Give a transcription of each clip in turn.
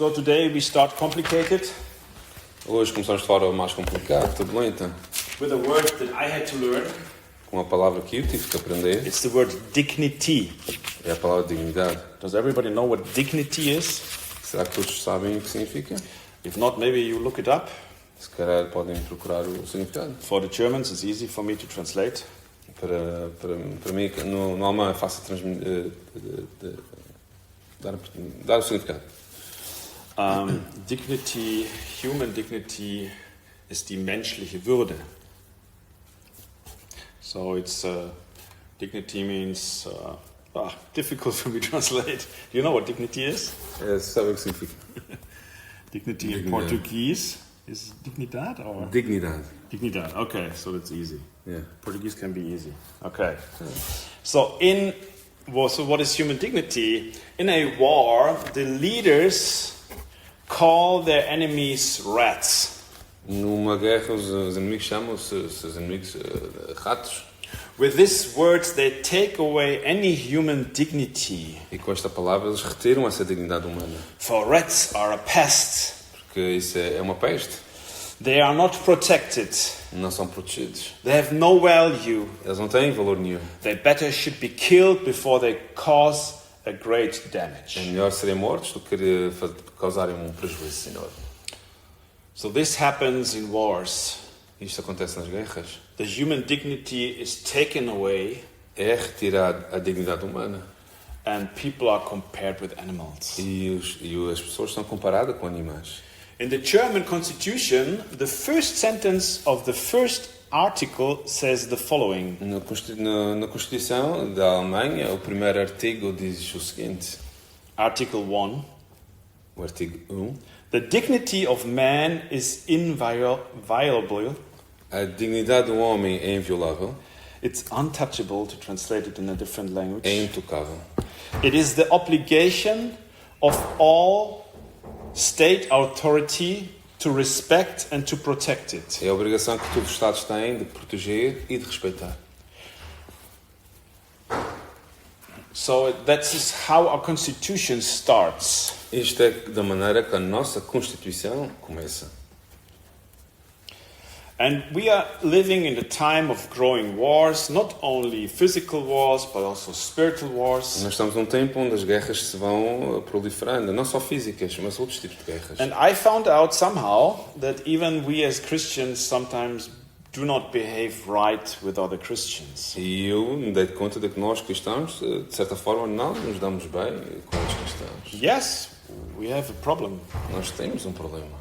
So today we start complicated Hoje começamos de forma mais complicada, turbulenta, with a word that I had to learn. com uma palavra que eu tive que aprender, It's the word dignity. é a palavra dignidade. Does everybody know what dignity is? Será que todos sabem o que significa? If not, maybe you look it up. Se calhar podem procurar o significado. For the Germans, it's easy for me to translate. Para mim, no alemão é fácil dar o significado. Dignity, human dignity, is die menschliche Würde. So it's dignity means difficult for me to translate. Do you know what dignity is? Sabe o que significa? Dignity in Dignidade. Portuguese is dignidade or Dignidade. dignidade. Okay, so that's easy. Yeah. Portuguese can be easy. Okay. So what is human dignity? In a war, the leaders call their enemies rats. Numa guerra, os inimigos chamam os seus inimigos ratos. With these words, they take away any human dignity. E com esta palavra eles retiram essa dignidade humana. For rats are a pest. Porque isso é uma peste. They are not protected. Não são protegidos. They have no value. Eles não têm valor nenhum. They better should be killed before they cause a great É damage. melhor serem mortos do que causarem um prejuízo enorme. So this happens in wars. Isto acontece nas guerras. The human dignity is taken away É retirar a dignidade humana. and people are compared with animals. E as pessoas são comparadas com animais. In the German constitution, the first sentence of the first article says the following. Na Constituição da Alemanha, o primeiro artigo diz o seguinte. Article 1. O artigo 1. The dignity of man is inviolable. A dignidade do homem é inviolável. It's untouchable, to translate it in a different language. É intocável. It is the obligation of all state authority to respect and to protect it. É a obrigação que todos os Estados têm de proteger e de respeitar. So that's how our constitution starts. Isto é da maneira que a nossa Constituição começa. And we are living in the time of growing wars, not only physical wars, but also spiritual wars. Nós estamos num tempo onde as guerras se vão proliferando, não só físicas, mas outros tipos de guerras. And I found out somehow that even we as Christians sometimes do not behave right with other Christians. E eu me dei conta de que nós cristãos, de certa forma, não nos damos bem com os cristãos. Yes, we have a problem. Nós temos um problema.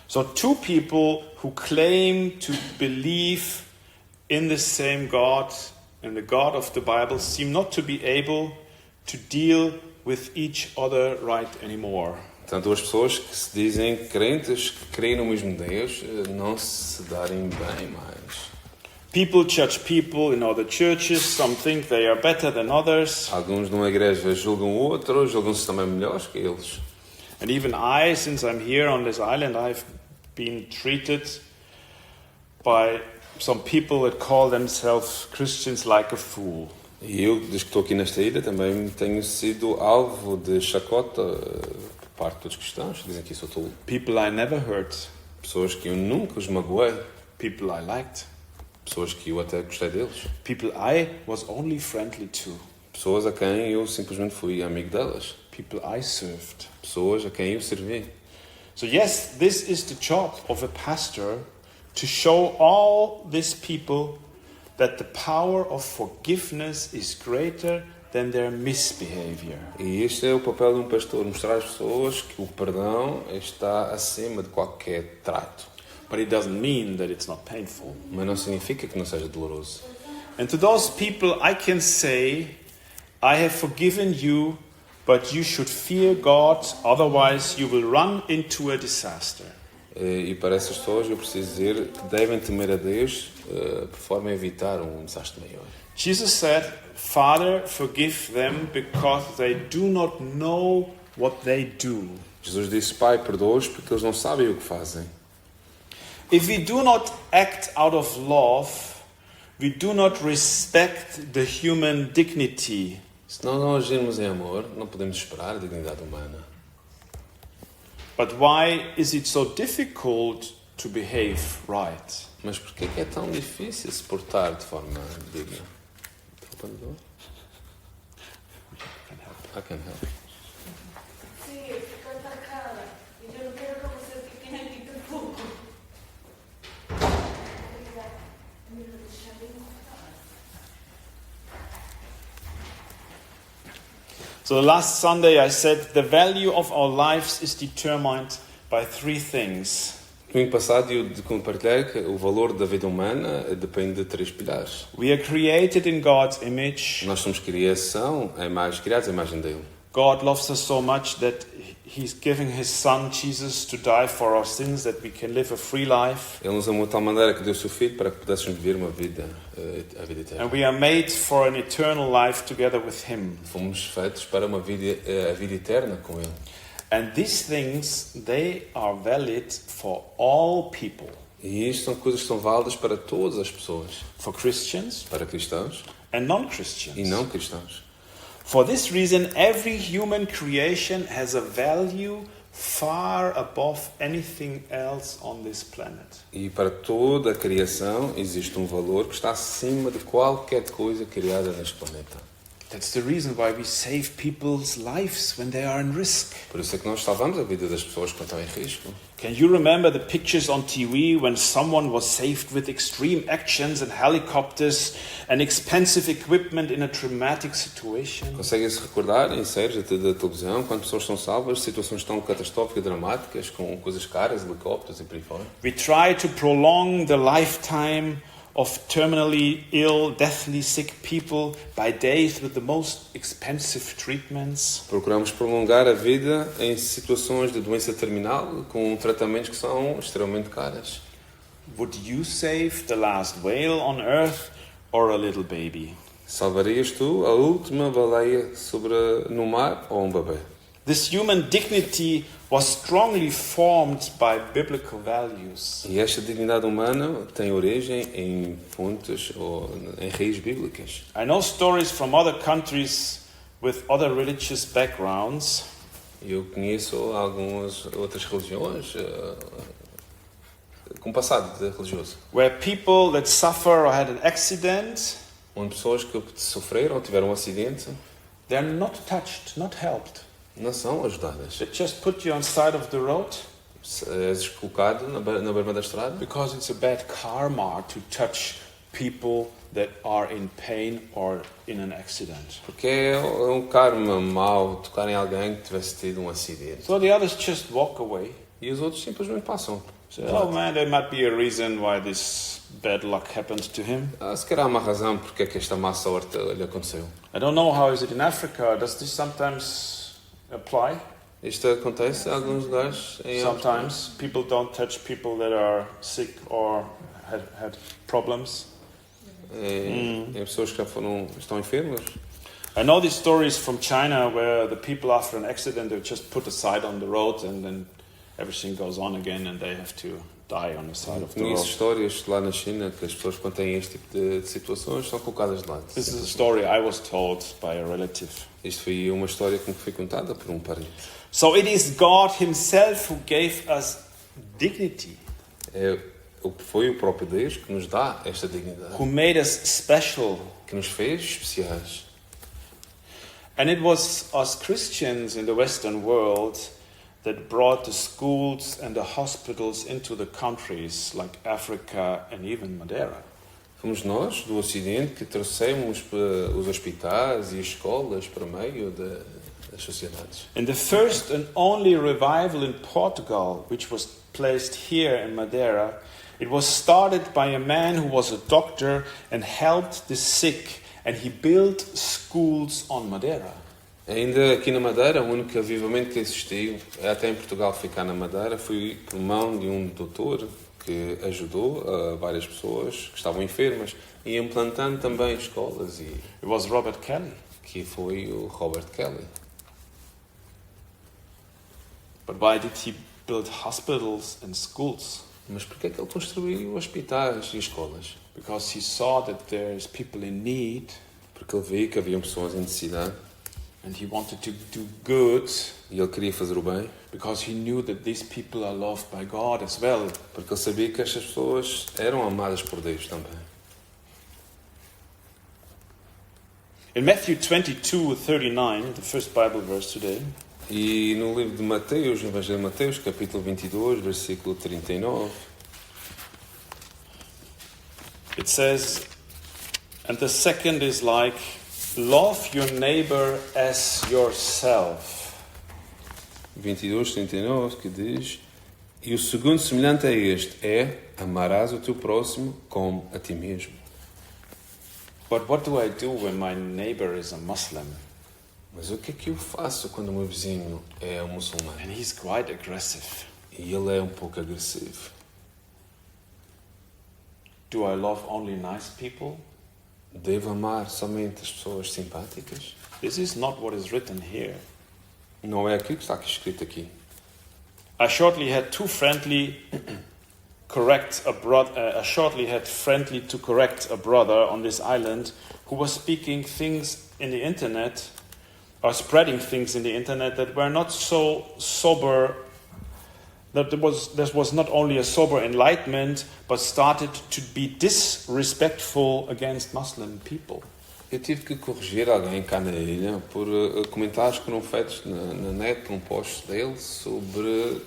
So two people who claim to believe in the same God, in the God of the Bible, seem not to be able to deal with each other right anymore. Então, duas pessoas que se dizem crentes, que creem no mesmo Deus, não se darem bem mais. People judge people in other churches. Some think they are better than others. Alguns numa igreja julgam outros, julgam-se também melhores que eles. And even I, since I'm here on this island, I've been treated by some people that call themselves Christians like a fool. E eu, desde que estou aqui nesta ilha, também tenho sido alvo de chacota por parte dos cristãos. Dizem que eu sou tolo. People I never hurt. Pessoas que eu nunca os magoei. People I liked. Pessoas que eu até gostei deles. People I was only friendly to. Pessoas a quem eu simplesmente fui amigo delas. People I served. Pessoas a quem eu servi. So yes, this is the job of a pastor, to show all these people that the power of forgiveness is greater than their misbehavior. E este é o papel de um pastor, mostrar às pessoas que o perdão está acima de qualquer trato. But it doesn't mean that it's not painful. Mas não significa que não seja doloroso. And to those people I can say, I have forgiven you, but you should fear God, otherwise you will run into a disaster. E para essas pessoas eu preciso dizer que devem temer a Deus por forma a evitar um desastre maior. Jesus said, Father, forgive them because they do not know what they do. Jesus disse, Pai, perdoa-os porque eles não sabem o que fazem. If we do not act out of love, we do not respect the human dignity. Se nós não agirmos em amor, não podemos esperar a dignidade humana. But why is it so difficult to behave right? Mas por que é tão difícil se portar de forma digna? Open the door? I can help. Sí, estoy atacada y yo no quiero que você fique aqui tampoco. So last Sunday I said the value of our lives is determined by three things. Domingo passado eu compartilhei que o valor da vida humana depende de três pilares. We are created in God's image. Nós somos criados à imagem dele. God loves us so much that He's giving His Son Jesus to die for our sins, that we can live a free life. Ele nos amou de tal maneira que deu o seu filho para que pudéssemos viver a vida eterna. And we are made for an eternal life together with Him. Fomos feitos para a vida eterna com ele. And these things, they are valid for all people. E isto são coisas que são válidas para todas as pessoas. For Christians Para cristãos and non-Christians. e não cristãos. For this reason, every human creation has a value far above anything else on this planet. E para toda a criação existe um valor que está acima de qualquer coisa criada neste planeta. That's the reason why we save people's lives when they are in risk. Por isso é que nós salvamos a vida das pessoas quando estão em risco. Can you remember the pictures on TV when someone was saved with extreme actions and helicopters and expensive equipment in a traumatic situation? Conseguem-se recordar em séries da televisão quando pessoas são salvas de situações tão catastróficas e dramáticas com coisas caras, helicópteros e por aí fora? We try to prolong the lifetime of terminally ill, deathly sick people by days with the most expensive treatments. Procuramos prolongar a vida em situações de doença terminal com tratamentos que são extremamente caros. Would you save the last whale on earth or a little baby? Salvarias tu a última baleia no mar ou um bebê? This human dignity was strongly formed by biblical values. E esta dignidade humana tem origem em fontes ou em raízes bíblicas. I know stories from other countries with other religious backgrounds Eu conheço algumas outras religiões com passado religioso, where people that suffer or had an accident, onde pessoas que sofreram ou tiveram um acidente they're not touched, not helped. não são ajudadas. They just put you on side of the road És colocado na beira da estrada because it's a bad karma to touch people that are in pain or in an accident. porque é um karma mau tocar em alguém que tivesse tido um acidente. So the others just walk away. E os outros simplesmente passam. Say, oh man, there might be a reason why this bad luck happened to him. Se calhar há uma razão porque é que esta má sorte lhe aconteceu. I don't know how is it in Africa. Does this sometimes apply? Isto acontece em alguns lugares. Sometimes people don't touch people that are sick or had problems. Em pessoas que já estão enfermas. I know these stories from China where the people after an accident they're just put aside on the road and then everything goes on again and they have to die on the side of the Conheço road. histórias lá na China que as pessoas quando têm este tipo de situações são colocadas de lado. This is a story I was told by a relative. Isto foi uma história que me foi contada por um parente. So it is God Himself who gave us dignity, Foi o próprio Deus que nos dá esta dignidade, who made us special. que nos fez especiais. And it was us Christians in the Western world that brought the schools and the hospitals into the countries like Africa and even Madeira. Fomos nós, do Ocidente, que trouxemos os hospitais e as escolas para meio das sociedades. In the first and only revival in Portugal, which was placed here in Madeira, it was started by a man who was a doctor and helped the sick, and he built schools on Madeira. Ainda aqui na Madeira, o único avivamento que existiu, até em Portugal ficar na Madeira, foi por mão de um doutor que ajudou várias pessoas que estavam enfermas e implantando também escolas, e It was Robert Kelly. que foi o Robert Kelly. But why did he build hospitals and schools? Mas porquê é que ele construiu hospitais e escolas? Because he saw that there's people in need, Porque ele viu que havia pessoas em necessidade And he wanted to do good e ele queria fazer o bem, because he knew that these people are loved by God as well. porque ele sabia que estas pessoas eram amadas por Deus também. In Matthew 22:39, the first Bible verse today, E no livro de Mateus, no Evangelho de Mateus, capítulo 22, versículo 39, it says, and the second is like, love your neighbor as yourself. 22, 39, que diz: e o segundo semelhante a este é: amarás o teu próximo como a ti mesmo. But what do I do when my neighbor is a Muslim? Mas o que é que eu faço quando o meu vizinho é um muçulmano? And he's quite aggressive. E ele é um pouco agressivo. Do I love only nice people? Devo amar somente as pessoas simpáticas? This is not what is written here. Não é aquilo que está aqui escrito aqui. I shortly had friendly to correct a brother on this island who was speaking things in the internet or spreading things in the internet that were not so sober, that there was not only a sober enlightenment but started to be disrespectful against Muslim people. Eu tive que corrigir alguém cá na ilha por comentários que foram feitos na net, num post dele,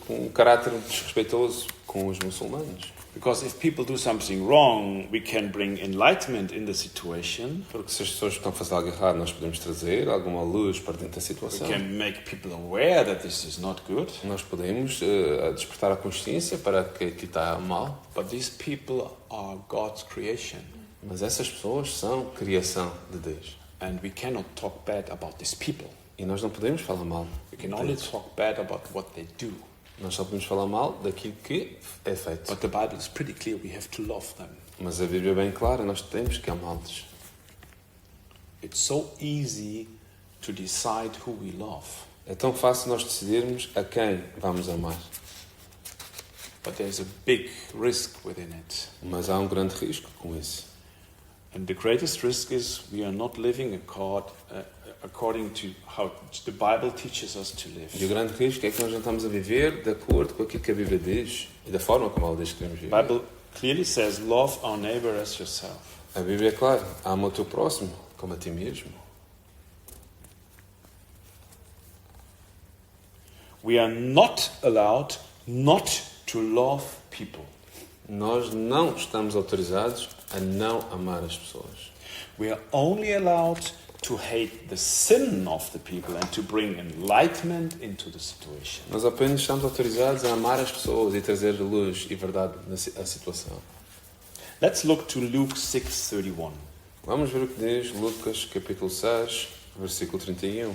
com um caráter desrespeitoso com os muçulmanos. Because if people do something wrong, we can bring enlightenment in the situation. Porque se as pessoas estão a fazer algo errado, nós podemos trazer alguma luz para dentro da We situação. can make people aware that this is not good. Nós podemos despertar a consciência para que aquilo está mal. But these people are God's creation. Mas essas pessoas são criação de Deus. And we cannot talk bad about these people. E nós não podemos falar mal. We can only talk bad about what they do. Nós só podemos falar mal daquilo que é feito. But the Bible is pretty clear, we have to love them. Mas a Bíblia é bem clara, nós temos que amá-los. It's so easy to decide who we love. É tão fácil nós decidirmos a quem vamos amar. But there's a big risk within it. Mas há um grande risco com isso. And the greatest risk is we are not living according to how the Bible teaches us to live. E o grande risco é que nós não estamos a viver de acordo com aquilo que a Bíblia diz e da forma como ela diz que devemos The viver. Bible clearly says, love our neighbor as yourself. A Bíblia é clara, ama o teu próximo como a ti mesmo. We are not allowed not to love people. Nós não estamos autorizados a não amar as pessoas. We are only allowed to hate the sin of the people and to bring enlightenment into the situation. Nós apenas estamos autorizados a amar as pessoas e trazer luz e verdade à situação. Let's look to Luke 6:31. Vamos ver o que diz Lucas capítulo 6, versículo 31.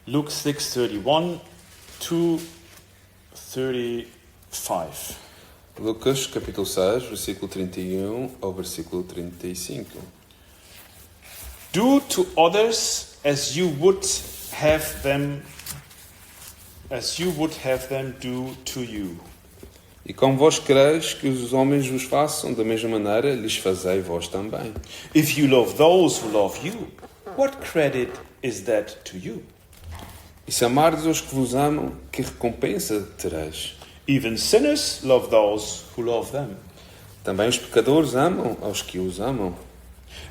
Luke 6:31 to 35. Lucas capítulo 6, versículo 31 ao versículo 35. Do to others as you would have them do to you. E como vós quereis que os homens vos façam, da mesma maneira lhes fazei vós também. If you love those who love you, what credit is that to you? E se amardes os que vos amam, que recompensa tereis? Even sinners love those who love them. Também os pecadores amam aos que os amam.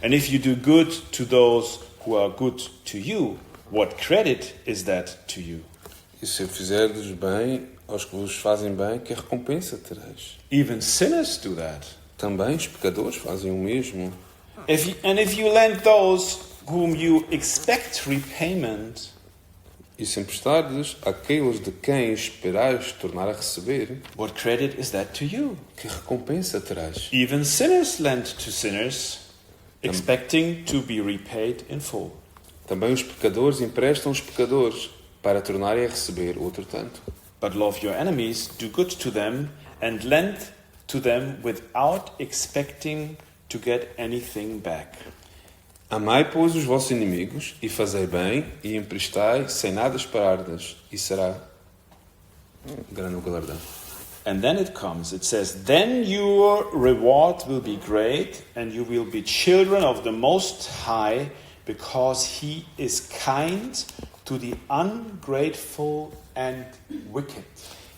And if you do good to those who are good to you, what credit is that to you? E se fizerdes bem aos que vos fazem bem, que recompensa tereis? Even sinners do that. Também os pecadores fazem o mesmo. If you lend those whom you expect repayment, E se emprestardes àqueles de quem esperais tornar a receber, what credit is that to you? que recompensa terás? Even sinners lend to sinners, expecting to be repaid in full. Também os pecadores emprestam aos pecadores para tornarem a receber outro tanto. But love your enemies, do good to them, and lend to them without expecting to get anything back. Amai, pois, os vossos inimigos, e fazei bem, e emprestai sem nada esperardes, e será grande o galardão. And then it comes, it says, then your reward will be great, and you will be children of the Most High, because He is kind to the ungrateful and wicked.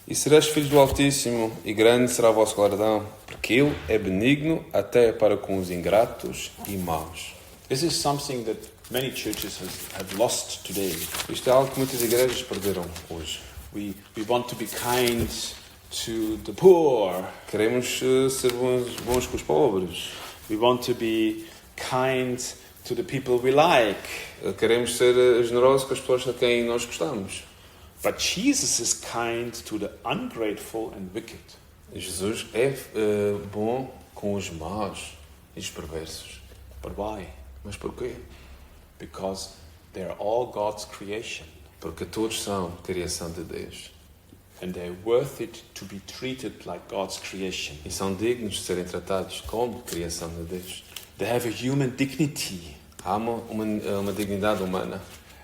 E sereis filhos do Altíssimo, e grande será o vosso galardão, porque Ele é benigno até para com os ingratos e maus. This is something that many churches have lost today. Isto é algo que muitas igrejas perderam hoje. We want to be kind to the poor. Queremos ser bons com os pobres. We want to be kind to the people we like. Queremos ser generosos com as pessoas a quem nós gostamos. But Jesus is kind to the ungrateful and wicked. Jesus é bom com os maus e os perversos. But why? Mas porquê? Because they're all God's creation. Porque todos são criação de Deus. And they're worth it to be treated like God's creation. E são dignos de serem tratados como criação de Deus. They have a human dignity. Há uma dignidade humana.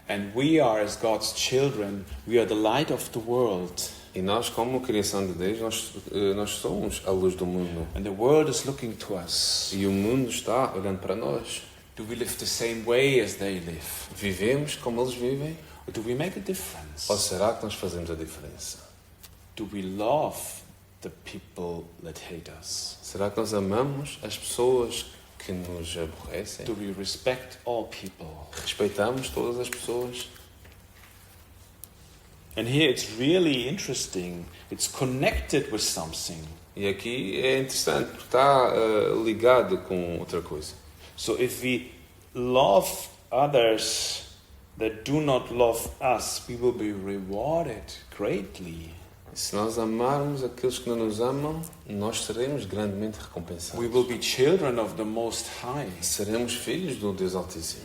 And we are, as God's children, we are the light of the world. E nós, como criação de Deus, nós somos a luz do mundo. And the world is looking to us. E o mundo está olhando para nós. Do we live the same way as they live? Vivemos como eles vivem? Or do we make a difference? Ou será que nós fazemos a diferença? Do we love the people that hate us? Será que nós amamos as pessoas que nos aborrecem? Do we respect all people? Respeitamos todas as pessoas? And here it's really interesting. It's connected with something. E aqui é interessante porque está ligado com outra coisa. So if we love others that do not love us, we will be rewarded greatly. Se nós amarmos aqueles que não nos amam, nós seremos grandemente recompensados. We will be children of the Most High. Seremos filhos do Deus Altíssimo.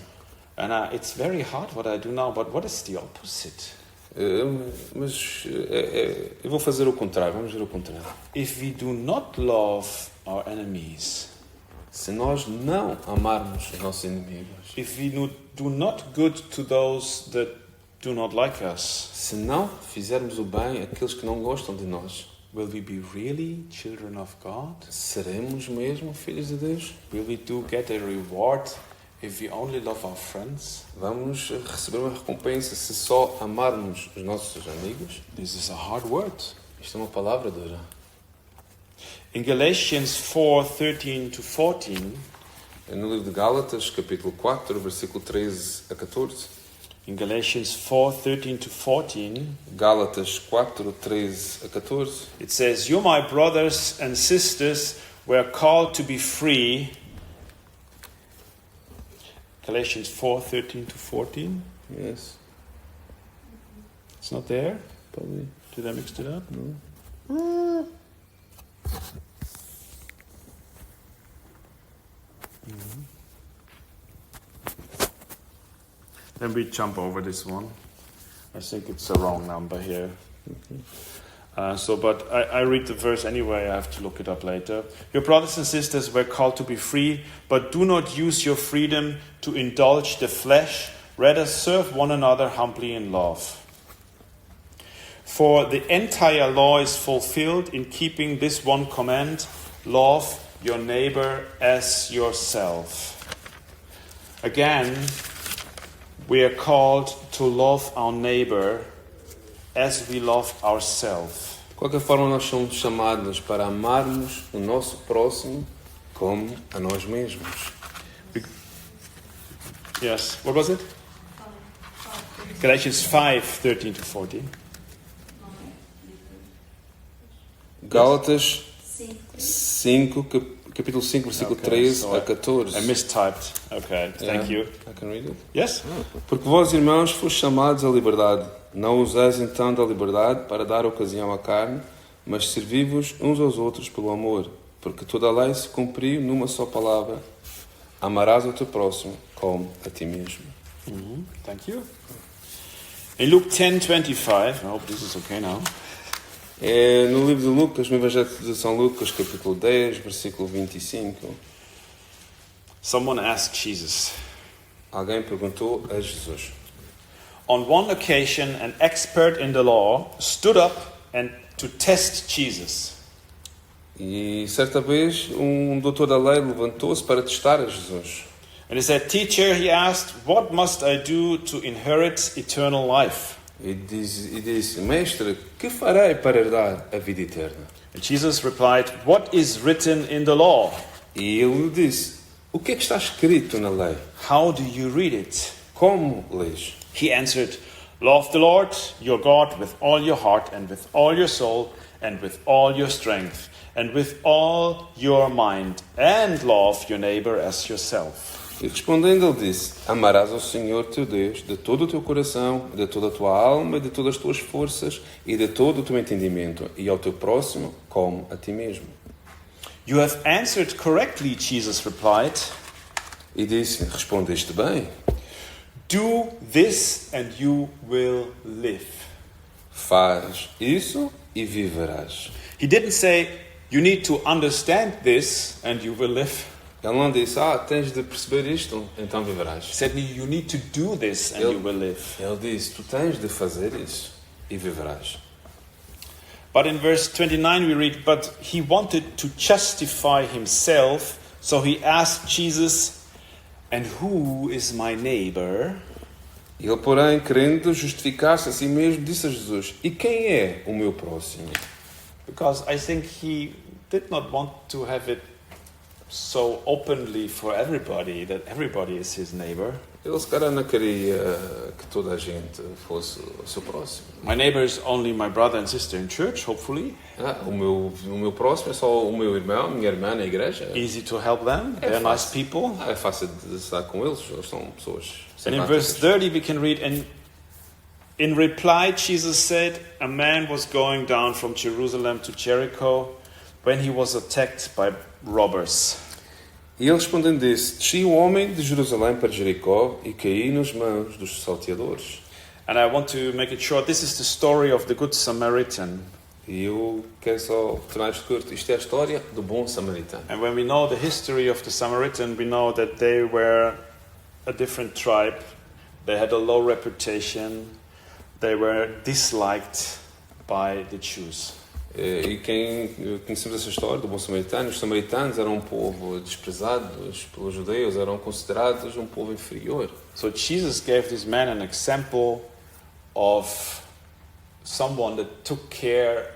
And it's very hard what I do now, but what is the opposite? Mas eu vou fazer o contrário, vamos ver o contrário. If we do not love our enemies, se nós não amarmos os nossos inimigos, if we do not good to those that do not like us, se não fizermos o bem àqueles que não gostam de nós, will we be really children of God? seremos mesmo filhos de Deus? Will we get a reward if we only love our friends? Vamos receber uma recompensa se só amarmos os nossos amigos? This is a hard word. Isto é uma palavra dura. In Galatians 4:13-14, No livro de Gálatas, capítulo 4, versículo 13 a 14. in Galatians 4:13-14, Gálatas 4, 13 a 14. it says, "You, my brothers and sisters, were called to be free." Galatians 4:13-14. Yes. It's not there? Probably. Did I mix it up? No. Then we jump over this one. I think it's the wrong number here. But I read the verse anyway. I have to look it up later. Your brothers and sisters were called to be free, but do not use your freedom to indulge the flesh. Rather, serve one another humbly in love. For the entire law is fulfilled in keeping this one command: love your neighbor as yourself. Again, we are called to love our neighbor as we love ourselves. De qualquer forma, nós somos chamados para amarmos o nosso próximo como a nós mesmos. Yes, what was it? Galatians 5:13-14. Gálatas 5, capítulo 5, versículo Okay, 13 so a 14. I mistyped. Okay, thank you. I can read it. Yes? Porque vós, irmãos, fostes chamados à liberdade. Não useis então da liberdade para dar ocasião à carne, mas servi-vos uns aos outros pelo amor. Porque toda a lei se cumpriu numa só palavra: amarás o teu próximo como a ti mesmo. Thank you. In Luke 10:25, I hope this is okay now. É no livro de Lucas, no Evangelho de São Lucas, capítulo 10, versículo 25. Someone asked Jesus. Alguém perguntou a Jesus. On one occasion, an expert in the law stood up to test Jesus. E certa vez, doutor da lei levantou-se para testar a Jesus. And he said, "Teacher," he asked, "what must I do to inherit eternal life?" E disse, mestre, que farei para herdar a vida eterna? And Jesus replied, "What is written in the law? E ele lhe disse, o que é que está escrito na lei? How do you read it?" Como lês? He answered, "Love the Lord your God with all your heart and with all your soul and with all your strength and with all your mind, and love your neighbor as yourself." E respondendo ele disse, amarás ao Senhor teu Deus de todo o teu coração, de toda a tua alma, de todas as tuas forças e de todo o teu entendimento, e ao teu próximo como a ti mesmo. "You have answered correctly," Jesus replied. E disse, respondeste bem, "Do this and you will live." faz isso e viverás. He didn't say, "You need to understand this and you will live." Ele não disse, tens de perceber isto, então viverás. He said, "You need to do this and you will live." Ele disse, tu tens de fazer isso e viverás. But in verse 29 we read, "But he wanted to justify himself, so he asked Jesus, 'And who is my neighbor?'" Ele, porém, querendo justificar-se a si mesmo, disse a Jesus, e quem é o meu próximo? Because I think he did not want to have it so openly for everybody, that everybody is his neighbor. Ele, se calhar, não queria que toda a gente fosse o seu próximo. My neighbor is only my brother and sister in church, hopefully. O meu próximo é só o meu irmão, minha irmã na igreja. Easy to help them. É They're nice fácil. people. É fácil de estar com eles, eles são pessoas And in verse simpáticas. 30 we can read, "And in reply Jesus said, a man was going down from Jerusalem to Jericho when he was attacked by robbers. E ele respondendo disse, desci um homem de Jerusalém para Jericó e caí nas mãos dos salteadores. And I want to make it short. This is the story of the Good Samaritan. E eu quero só tornar isto curto. Isto é a história do bom samaritano. And when we know the history of the Samaritan, we know that they were a different tribe. They had a low reputation. They were disliked by the Jews. E quem conhecemos essa história do bom samaritano, os samaritanos eram um povo desprezado pelos judeus, eram considerados um povo inferior. So Jesus gave this man an example of someone that took care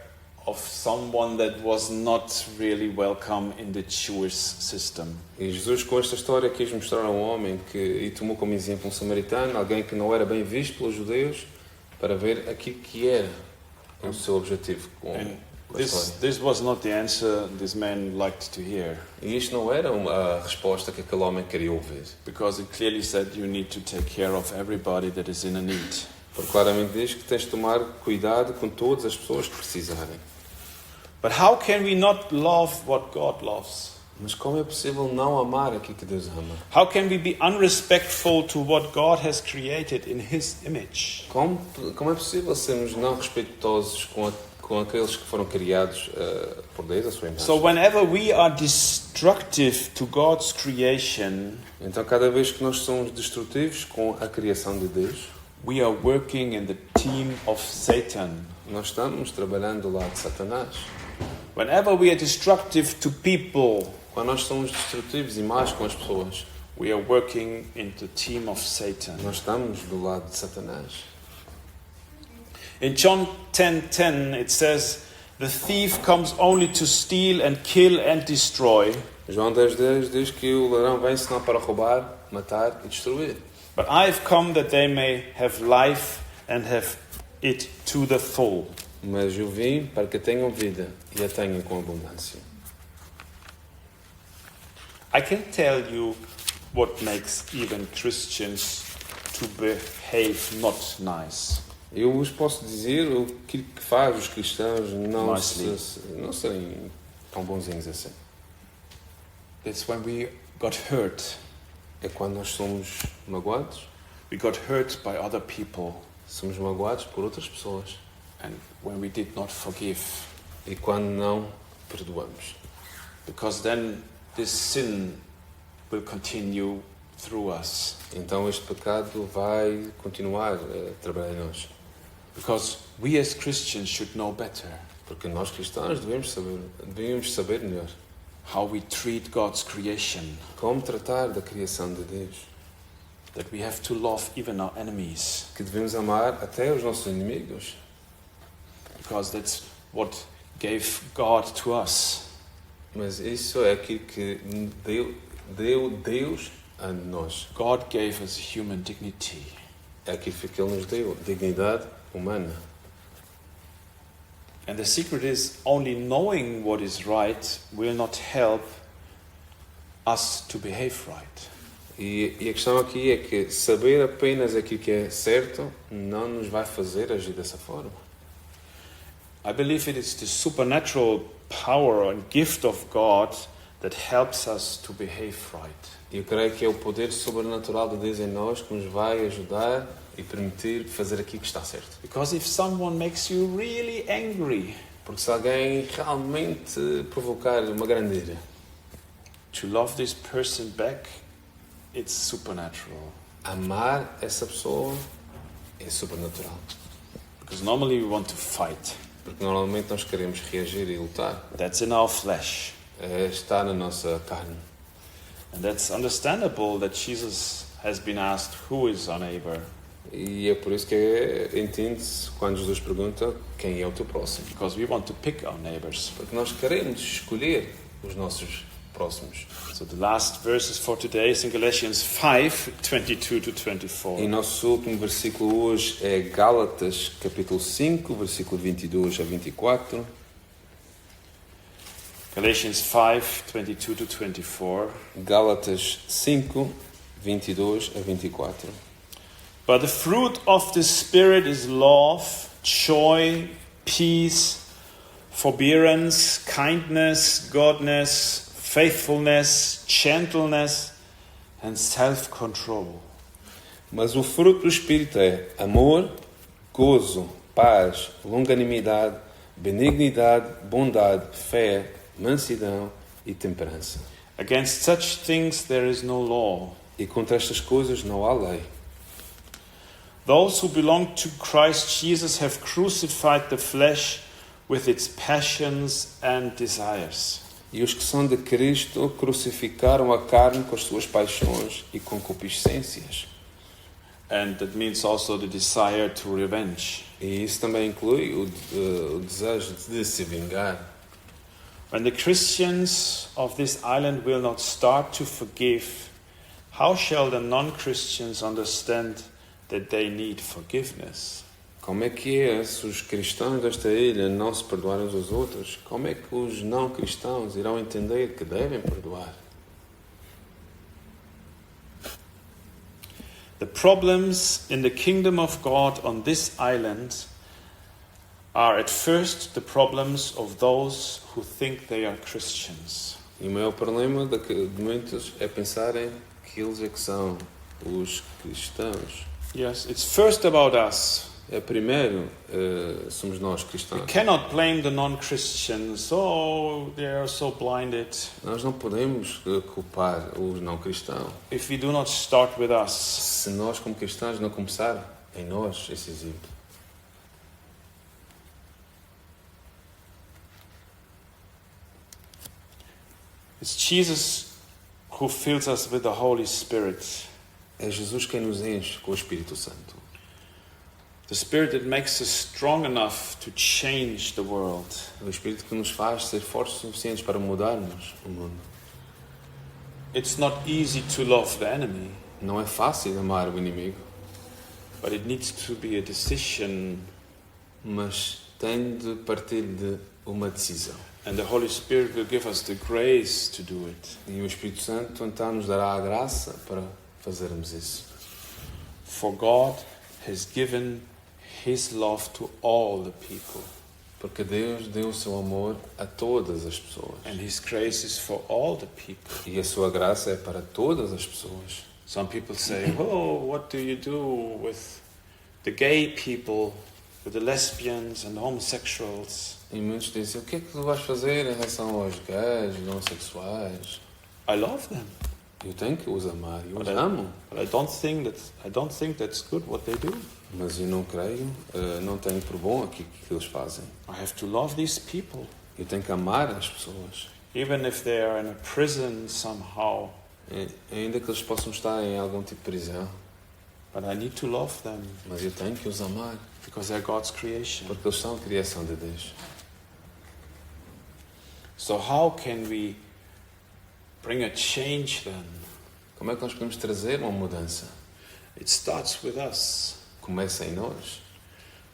of someone that was not really welcome in the Jewish system. E Jesus, com esta história, quis mostrar a um homem e tomou como exemplo um samaritano, alguém que não era bem visto pelos judeus, para ver aquilo que era o seu objetivo com a história. This was not the answer this man liked to hear. E isto não era a resposta que aquele homem queria ouvir. Because it clearly said you need to take care of everybody that is in a need. Porque claramente diz que tens de tomar cuidado com todas as pessoas que precisarem. But how can we not love what God loves? Mas como é possível não amar aquilo que Deus ama? How can we be unrespectful to what God has created in His image? Como é possível sermos não respeitosos com aqueles que foram criados por Deus, a sua imagem? So whenever we are destructive to God's creation, Então, cada vez que nós somos destrutivos com a criação de Deus, we are working in the team of Satan. nós estamos trabalhando do lado de Satanás. Whenever we are destructive to people, Quando nós somos destrutivos e más com as pessoas, we are working in the team of Satan. nós estamos do lado de Satanás. In John 10:10 it says, "The thief comes only to steal and kill and destroy, João 10:10 diz que o ladrão vem senão para roubar, matar e destruir. but I have come that they may have life and have it to the full." Mas eu vim para que tenham vida e a tenham com abundância. I can tell you what makes even Christians to behave not nice. Eu vos posso dizer o que faz os cristãos não serem tão bonzinhos assim. It's when we got hurt. É quando nós somos magoados. We got hurt by other people, Somos magoados por outras pessoas. and when we did not forgive. E quando não perdoamos. Because then this sin will continue through us. Então este pecado vai continuar a trabalhar em nós. Because we as Christians should know better. Porque nós cristãos devíamos saber melhor. how we treat God's creation, Como tratar da criação de Deus. that we have to love even our enemies, Que devemos amar até os nossos inimigos. because that's what gave God to us. Mas isso é aquilo que deu Deus a nós. God gave us human dignity. É aquilo que Ele nos deu, dignidade humana. And the secret is only knowing what is right will not help us to behave right. E a questão aqui é que saber apenas aquilo que é certo não nos vai fazer agir dessa forma. I believe it is the supernatural power and gift of God that helps us to behave right. E eu creio que é o poder sobrenatural de Deus em nós que nos vai ajudar e permitir fazer aquilo que está certo. Because if someone makes you really angry, Porque se alguém realmente provocar uma grande ira, to love this person back, it's supernatural. amar essa pessoa é sobrenatural. Because normally we want to fight. Porque normalmente nós queremos reagir e lutar. That's in our flesh. Está na nossa carne. And that's understandable that Jesus has been asked, who is our neighbor? E é por isso que entende-se quando Jesus pergunta quem é o teu próximo. Because we want to pick our neighbors. Porque nós queremos escolher os nossos próximos. So the last verses for today is in Galatians 5, 22 to 24. E nosso último versículo hoje é Gálatas, capítulo 5, versículo 22 a 24. Galatians 5, 22 to 24. Gálatas 5, 22 a 24. But the fruit of the Spirit is love, joy, peace, forbearance, kindness, goodness, faithfulness, gentleness, and self-control. Mas o fruto do Espírito é amor, gozo, paz, longanimidade, benignidade, bondade, fé, mansidão e temperança. Against such things there is no law. E contra estas coisas não há lei. Those who belong to Christ Jesus have crucified the flesh with its passions and desires. E os que são de Cristo crucificaram a carne com as suas paixões e concupiscências. And that means also the desire to revenge. E isso também inclui o desejo de se vingar. When the Christians of this island will not start to forgive, how shall the non-Christians understand that they need forgiveness? Como é que é se os cristãos desta ilha não se perdoarem uns aos outros? Como é que os não cristãos irão entender que devem perdoar? The problems in the kingdom of God on this island are at first the problems of those who think they are Christians. E o maior problema de muitos é pensarem que eles é que são os cristãos. Yes, it's first about us. Primeiro, somos nós We cristãos. cannot blame the non-Christians. Oh, they are so blinded. Nós não podemos culpar os não cristãos. If we do not start with us. Se nós, como cristãos, não começar em nós esse exemplo. It's Jesus who fills us with the Holy Spirit. É Jesus quem nos enche com o Espírito Santo. The Spirit that makes us strong enough to change the world. É o Espírito que nos faz ser fortes suficientes para mudarmos o mundo. It's not easy to love the enemy, Não é fácil amar o inimigo, but it needs to be a decision, mas tem de partir de uma decisão. and the Holy Spirit will give us the grace to do it. E o Espírito Santo então nos dará a graça para fazermos isso. For God has given His love to all the people, Porque Deus deu o seu amor a todas as pessoas. and His grace is for all the people. E a sua graça é para todas as pessoas. Some people say, oh, what do you do with the gay people, with the lesbians and homosexuals? E muitos dizem, o que é que tu vais fazer em relação aos gays, aos homossexuais? I love them, Eu tenho que os amar, eu os But I- amo. but I don't think that's good what they do. Mas eu não creio, não tenho por bom aquilo que eles fazem. I have to love these people. Eu tenho que amar as pessoas. even if they are in a prison somehow. Ainda que eles possam estar em algum tipo de prisão, But I need to love them mas eu tenho que os amar, because they're God's creation. porque eles são a criação de Deus. So how can we bring a change then? Como é que nós podemos trazer uma mudança? It starts with us. Começa em nós.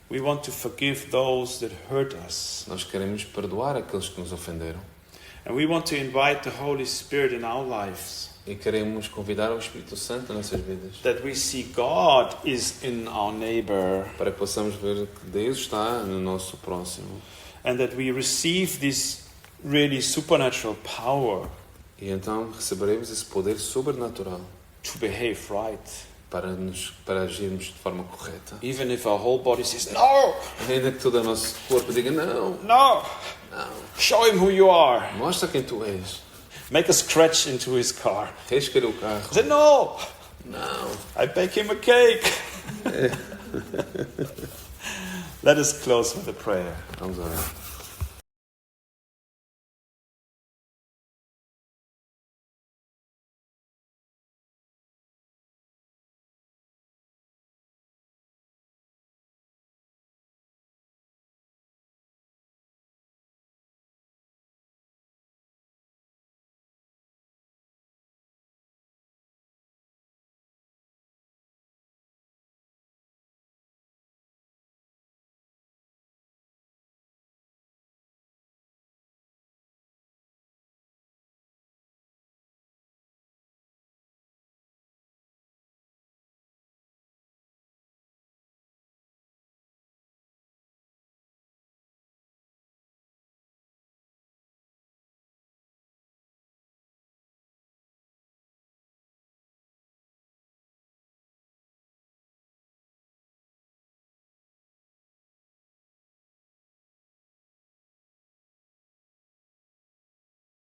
We want to forgive those that hurt us. Nós queremos perdoar aqueles que nos ofenderam. And we want to invite the Holy Spirit in our lives. E queremos convidar o Espírito Santo nas nossas vidas. That we see God is in our neighbor. Para que possamos ver que Deus está no nosso próximo. And that we receive this really supernatural power E então receberemos esse poder sobrenatural to behave right. para agirmos de forma correta. Even if our whole body says, no, Ainda que todo o nosso corpo diga não, no, não. show him who you are. Mostra quem tu és. Make a scratch into his car. Risca-lhe o carro. Say, no, Não. I bake him a cake. Let us close with a prayer. Vamos orar.